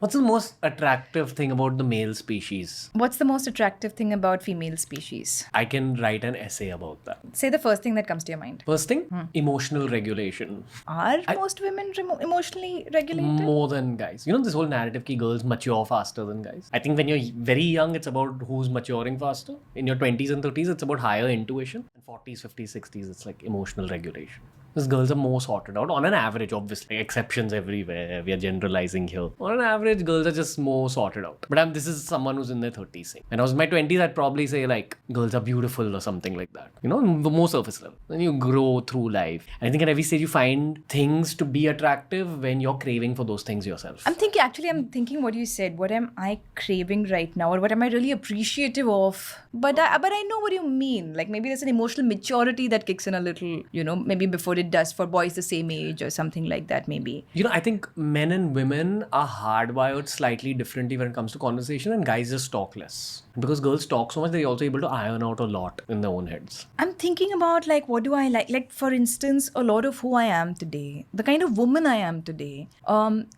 What's the most attractive thing about the male species? What's the most attractive thing about female species? I can write an essay about that. Say the first thing that comes to your mind. First thing, emotional regulation. Are most women emotionally regulated? More than guys. You know, this whole narrative ki girls mature faster than guys. I think when you're very young, it's about who's maturing faster. In your 20s and 30s, it's about higher intuition. In 40s, 50s, 60s, it's like emotional regulation. Because girls are more sorted out. On an average, obviously, exceptions everywhere. We are generalizing here. On an average, girls are just more sorted out. But this is someone who's in their 30s saying. When I was in my 20s, I'd probably say like, girls are beautiful or something like that. You know, the more surface level. Then you grow through life. And I think at every stage, you find things to be attractive when you're craving for those things yourself. I'm thinking what you said. What am I craving right now? Or what am I really appreciative of? But I know what you mean. Like maybe there's an emotional maturity that kicks in a little, maybe before it does for boys the same age or something like that, maybe. You know, I think men and women are hardwired slightly differently when it comes to conversation, and guys just talk less. Because girls talk so much, they're also able to iron out a lot in their own heads. I'm thinking about like, what do I like? Like, for instance, a lot of who I am today, the kind of woman I am today,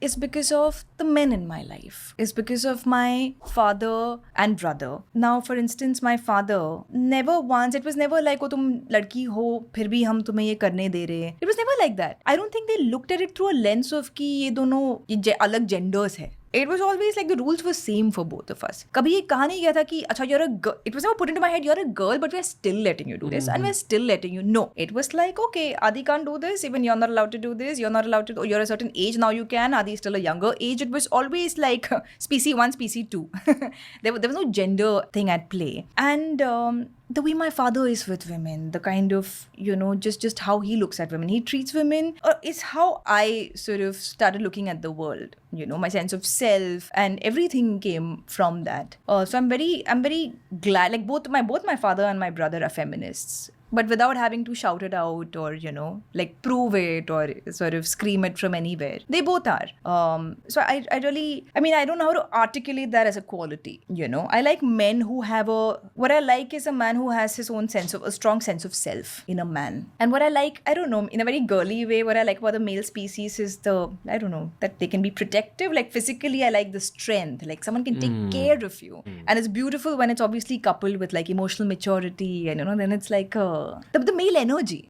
is because of the men in my life. It's because of my father and brother. Now, for instance, my father never once, it was never like, oh, tum ladki ho, phir bhi hum tumhe ye karne de rahe hain. It was never like that. I don't think they looked at it through a lens of ki ye dono ye alag genders hai. It was always like the rules were same for both of us. कभी ये कहा नहीं गया था कि अच्छा you're a girl. It was never put into my head you're a girl but we're still letting you do this and we're still letting you. No, it was like okay, Adi can't do this. Even you're not allowed to do this. You're not allowed to. You're a certain age now. You can. Adi is still a younger age. It was always like species 1, species 2. there was no gender thing at play. And the way my father is with women, the kind of, just how he looks at women, he treats women, is how I sort of started looking at the world. My sense of self and everything came from that. So I'm very glad. Like both my father and my brother are feminists, but without having to shout it out or, like prove it or sort of scream it from anywhere. They both are. So I don't know how to articulate that as a quality, I like men who have what I like is a man who has his own a strong sense of self in a man. And what I like, I don't know, in a very girly way, what I like about the male species is that they can be protective. Like physically, I like the strength. Like someone can take care of you. And it's beautiful when it's obviously coupled with like emotional maturity and, then it's like the male energy.